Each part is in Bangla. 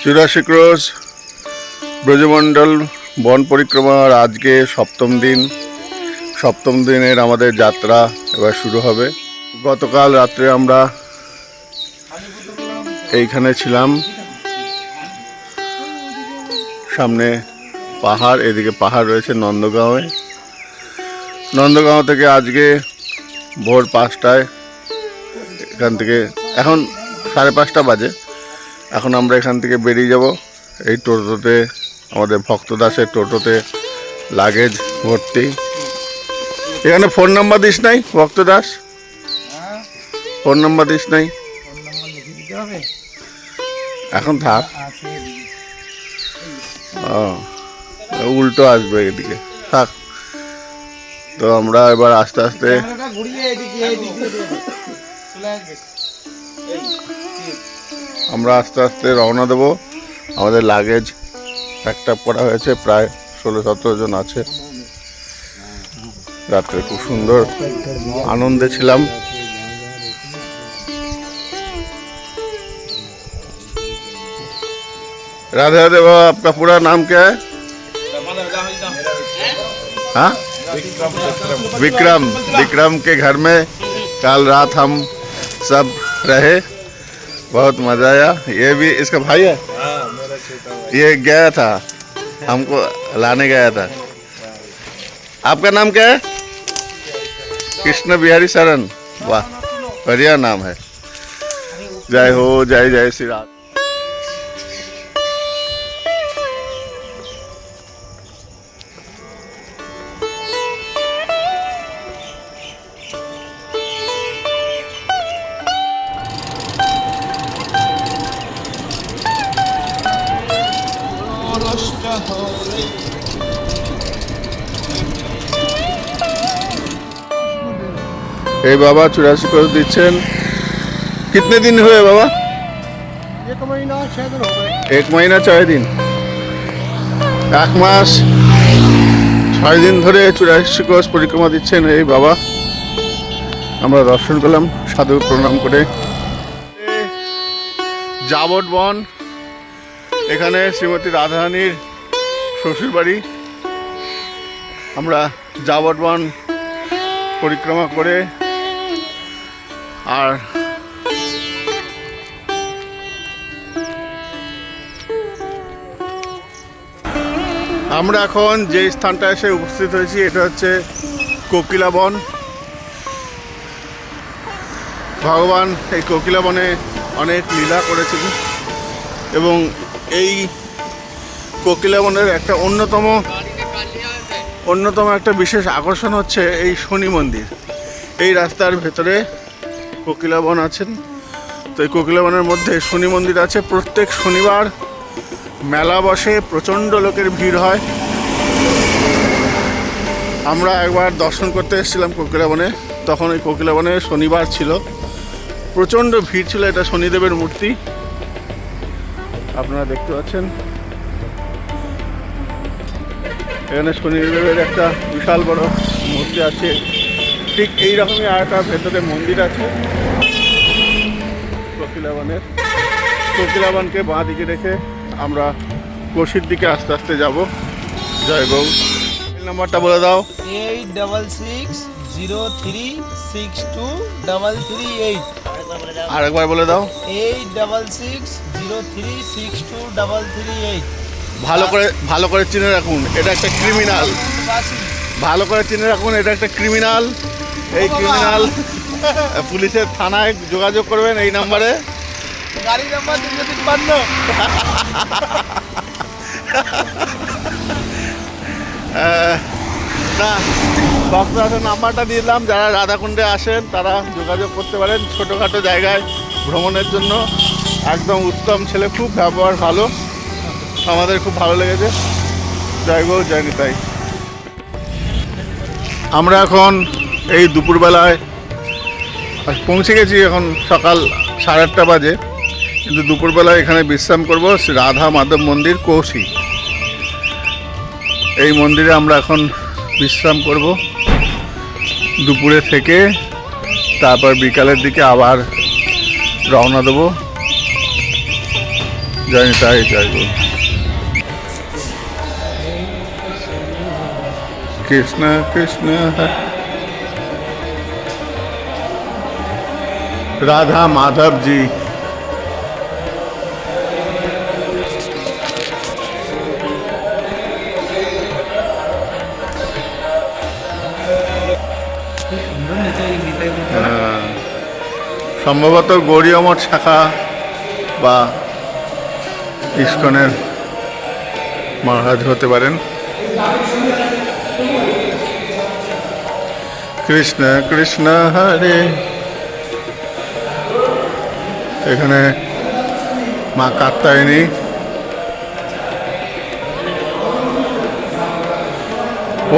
চুরাশি ক্রোশ ব্রজমণ্ডল বন পরিক্রমার আজকে সপ্তম দিনের আমাদের যাত্রা এবার শুরু হবে। গতকাল রাত্রে আমরা এইখানে ছিলাম, সামনে পাহাড়, এদিকে পাহাড় রয়েছে নন্দগাঁও থেকে আজকে ভোর 5টায় এখান থেকে, এখন 5:30 বাজে, এখন আমরা এখান থেকে বেরিয়ে যাব। এই টোটোতে, আমাদের ভক্তদাসের টোটোতে লাগেজ ভর্তি। এখানে ফোন নাম্বার দিস নাই ভক্তদাস? ফোন নাম্বার দিস নাই? এখন থাক, উল্টো আসবে এদিকে, থাক। তো আমরা এবার আস্তে আস্তে রওনা দেবো। আমাদের লাগেজ প্যাকআপ করা হয়েছে, প্রায় 16-17 জন আছে। রাত্রে খুব সুন্দর আনন্দে ছিলাম। राधे राधे बाबा, आपका पूरा नाम क्या है? हाँ, विक्रम के घर में कल रात हम सब रहे, बहुत मजा आया। ये भी इसका भाई है, ये गया था, हमको लाने गया था। आपका नाम क्या है? कृष्ण बिहारी शरण, वाह बढ़िया नाम है। जय हो, जय जय श्री राम। এই বাবা 84 করে দিচ্ছেন। कितने दिन हुए बाबा? 1 महीना 6 दिन हो गए। 1 महीना 6 दिन, 1 মাস 6 দিন ধরে 84 কোষ পরিক্রমা দিচ্ছেন এই বাবা। আমরা দর্শন করলাম সাধু প্রণাম করে। যাবট বন, এখানে শ্রীমতী রাধারানীর শ্বশুর বাড়ি। আমরা যাবট বন পরিক্রমা করে আর আমরা এখন যে স্থানটা এসে উপস্থিত হয়েছি এটা হচ্ছে কোকিলা বন। ভগবান এই কোকিলা বনে অনেক লীলা করেছেন এবং এই কোকিলা বনের একটা অন্যতম একটা বিশেষ আকর্ষণ হচ্ছে এই শনি মন্দির। এই রাস্তার ভেতরে কোকিলা বন আছেন, তো এই কোকিলা বনের মধ্যে শনি মন্দির আছে। প্রত্যেক শনিবার মেলা বসে, প্রচণ্ড লোকের ভিড় হয়। আমরা একবার দর্শন করতে এসেছিলাম কোকিলা বনে, তখন ওই কোকিলা বনে শনিবার ছিল, প্রচণ্ড ভিড় ছিল। এটা শনিদেবের মূর্তি, আপনারা দেখতে পাচ্ছেন। এখানে শনিদেবের একটা বিশাল বড় মূর্তি আছে। ঠিক এইরকমই আর একটা ভেতরে মন্দির আছে কোকিলা বনের। কোকিলা বনকে বাঁ দিকে রেখে আমরা কোশির দিকে আস্তে আস্তে যাব। জয় গৌ। নাম্বারটা বলে দাও। 8663623338। আরেকবার বলে দাও। 8663023338। ভালো করে চিনে রাখুন, এটা একটা ক্রিমিনাল। ভালো করে চিনে রাখুন, এটা একটা ক্রিমিনাল। এই ক্রিমিনাল পুলিশের থানায় যোগাযোগ করবেন এই নাম্বারে। গাড়ি নাম্বার 353। না, ভক্তদাসের নাম্বারটা দিয়ে দিলাম। যারা রাধাকুণ্ডে আসেন তারা যোগাযোগ করতে পারেন। ছোটোখাটো জায়গায় ভ্রমণের জন্য একদম উত্তম ছেলে, খুব ব্যবহার ভালো, আমাদের খুব ভালো লেগেছে। জয় গৌ, জয় নিতাই। আমরা এখন এই দুপুরবেলায় পৌঁছে গেছি, এখন সকাল 8:30 বাজে, কিন্তু দুপুরবেলায় এখানে বিশ্রাম করব। রাধা মাধব মন্দির কৌশি, এই মন্দিরে আমরা এখন বিশ্রাম করব দুপুরে থেকে। তারপর বিকালের দিকে আবার রওনা দেব। জয় নিতাই, জয় গুরু। কৃষ্ণ কৃষ্ণ হরে। राधा माधव जी, সম্ভবত গৌরীয় মঠ শাখা বা ইস্কনের মহারাজ হতে পারেন। কৃষ্ণ কৃষ্ণ হরে। এখানে মা কাত্যায়নী,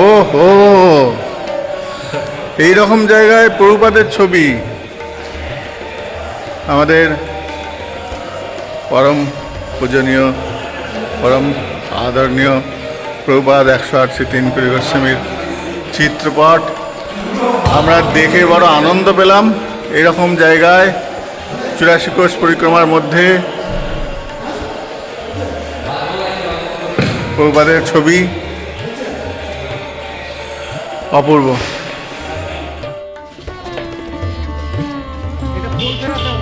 ও হো, এইরকম জায়গায় প্রভুপাদের ছবি। আমাদের পরম পূজনীয়, পরম আদরণীয় প্রভুপাদ 108 পুরী গোস্বামীর চিত্রপট আমরা দেখে বড় আনন্দ পেলাম। এরকম জায়গায় 84 কোষ পরিক্রমার মধ্যে প্রভুপাদের ছবি অপূর্ব।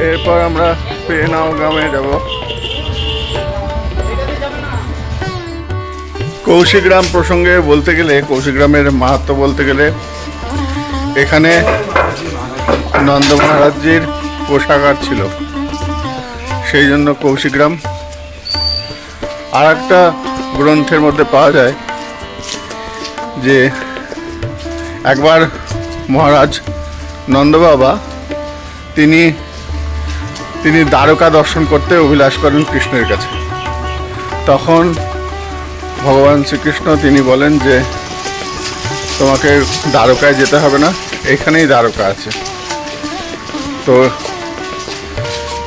এরপর আমরা পেনাও গ্রামে যাব। কৌশিকগ্রাম প্রসঙ্গে বলতে গেলে, কৌশিকগ্রামের মাহাত্ম্য বলতে গেলে, এখানে নন্দ মহারাজজির কোষাগার ছিল, সেই জন্য কৌশিকগ্রাম। আর একটা গ্রন্থের মধ্যে পাওয়া যায় যে একবার মহারাজ নন্দবাবা তিনি দ্বারকা দর্শন করতে অভিলাষ করেন কৃষ্ণের কাছে। তখন ভগবান শ্রীকৃষ্ণ তিনি বলেন যে তোমাকে দ্বারকায় যেতে হবে না, এখানেই দ্বারকা আছে। তো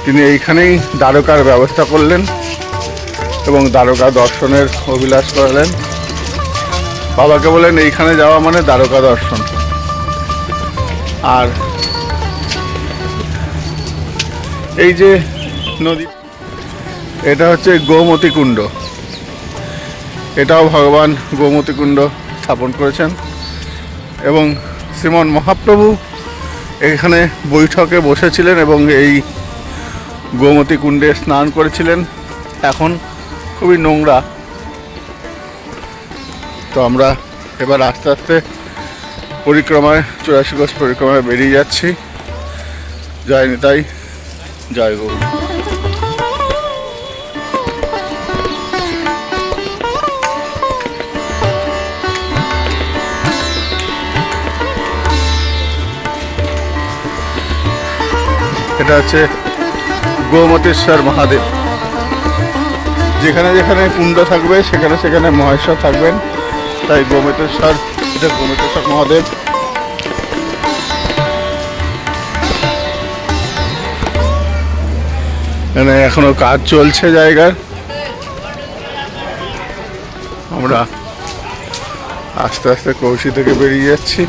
তিনি এইখানেই দ্বারকার ব্যবস্থা করলেন এবং দ্বারকা দর্শনের অভিলাষ করলেন। বাবাকে বলেন এইখানে যাওয়া মানে দ্বারকা দর্শন। আর এই যে নদী, এটা হচ্ছে গোমতী কুণ্ড। এটাও ভগবান গোমতী কুণ্ড স্থাপন করেছেন এবং শ্রীমন মহাপ্রভু এখানে বৈঠকে বসেছিলেন এবং এই গোমতী কুণ্ডে স্নান করেছিলেন। এখন খুবই নোংরা। তো আমরা এবার আস্তে আস্তে পরিক্রমায় 84 কোষ পরিক্রমায় বেরিয়ে যাচ্ছি। জয় নিতাই, জয় গৌর। এটা হচ্ছে গোমতেশ্বর মহাদেব। যেখানে যেখানে কুণ্ড থাকবে সেখানে সেখানে মহেশ্বর থাকবেন, তাই গোমতেশ্বর, এটা গোমতেশ্বর মহাদেব। এখানে এখনো কাজ চলছে জায়গার। আমরা আস্তে আস্তে কৌশি থেকে বেরিয়ে যাচ্ছি।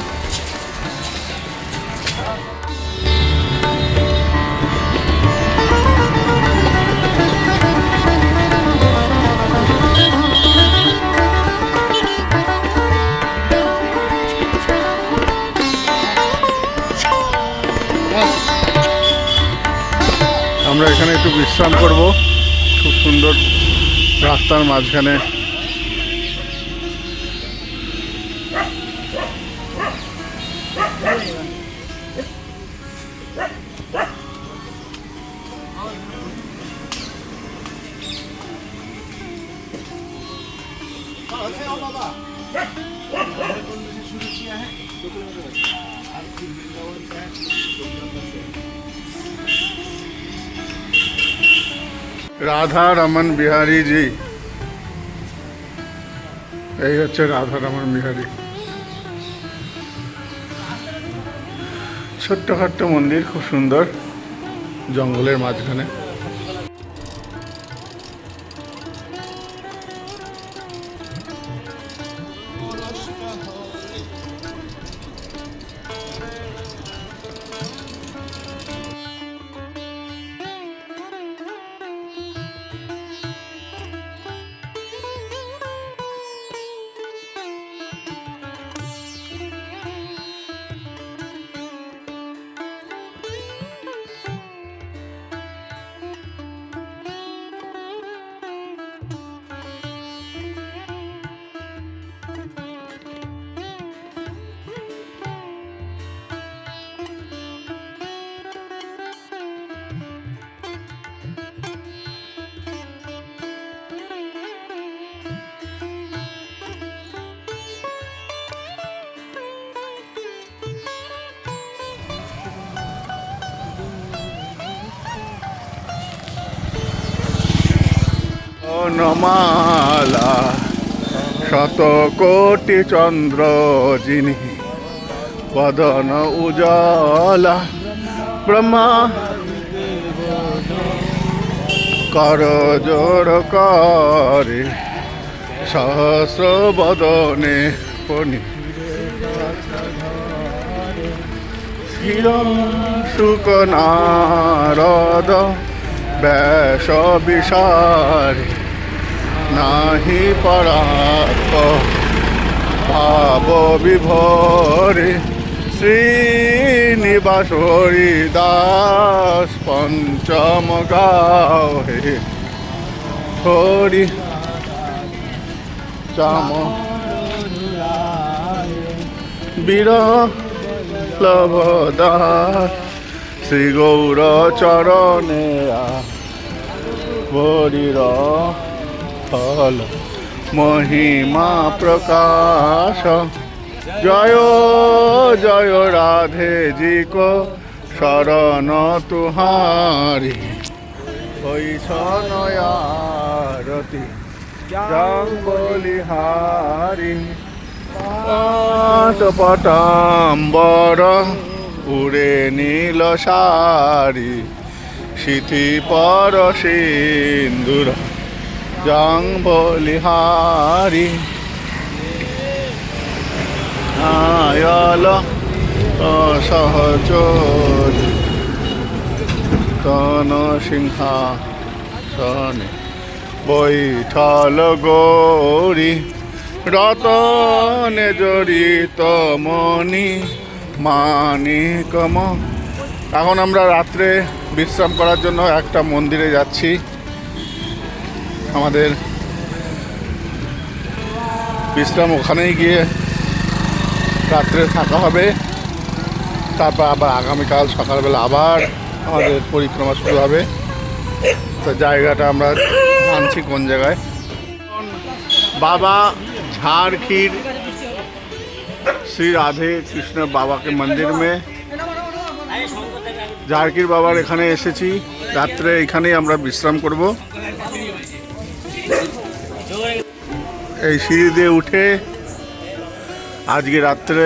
আমরা এখানে একটু বিশ্রাম করব, খুব সুন্দর রাস্তার মাঝখানে। রাধা রমন বিহারী জি, এই হচ্ছে রাধা রমন বিহারী। ছোট্টখাট্ট মন্দির, খুব সুন্দর, জঙ্গলের মাঝখানে। বনমালা শত কোটি চন্দ্র যিনি বদন উজালা ব্রহ্মা কর জোর করে সহস্র বদনে পনি শিরম শুক নারদ ব্যাস বিসারে নাহি পরাপ ভাব বিভরে শ্রীনিবাস হরি দাস পঞ্চম গাও হে হরি চাম বিরলভদাস শ্রী গৌর চরণে হরির ফল মহিমা প্রকাশ জয় জয় রাধে জি কো শরণ তুহারি হইছনয়ারতি জং বলিহারি পটাম্বর উড়ে নীল সারি সিথি পর সিন্দুর জং বলিহারি আয়ল সহচর তন সিংহাসনে বৈঠল গৌরী রতনে জড়িত মণি মানিকম। এখন আমরা রাত্রে বিশ্রাম করার জন্য একটা মন্দিরে যাচ্ছি। আমাদের বিশ্রাম ওখানেই গিয়ে রাত্রে থাকা হবে, তারপর আবার আগামীকাল সকালবেলা আবার আমাদের পরিক্রমা শুরু হবে। তো জায়গাটা আমরা জানছি কোন জায়গায়। बाबा झारखीर श्री राधे कृष्ण बाबा के मंदिर में झारखीर बाबार एखाने एसेছি রাত্রে এখানেই আমরা বিশ্রাম করব। এই সিঁড়ি দিয়ে উঠে আজকে রাত্রে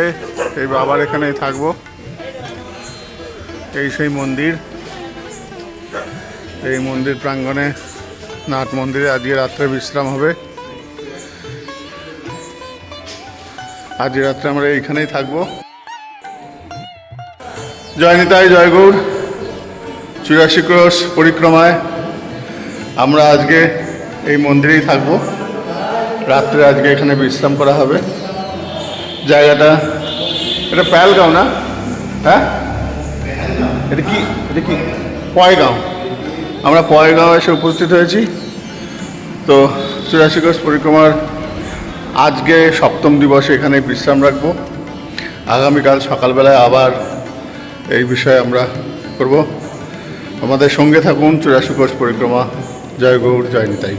এই বাবার এখানেই থাকবো। এই সেই মন্দির, এই মন্দির প্রাঙ্গণে নাট মন্দিরে আজকে রাত্রে বিশ্রাম হবে। আজ রাত্রে আমরা এইখানেই থাকবো। জয় নিতাই জয় গৌর। 84 ক্রোশ পরিক্রমায় আমরা আজকে এই মন্দিরেই থাকবো। রাত্রে আজকে এখানে বিশ্রাম করা হবে। জায়গাটা এটা প্যালগাঁও না? হ্যাঁ, এটা কি পয়গাঁও। আমরা পয়গাঁও এসে উপস্থিত হয়েছি। তো 84 ক্রোশ পরিক্রমার আজকে সপ্তম দিবসে এখানে বিশ্রাম রাখবো। আগামীকাল সকালবেলায় আবার এই বিষয়ে আমরা করব। আমাদের সঙ্গে থাকুন। 84 ক্রোশ পরিক্রমা। জয় গৌর, জয় নিতাই।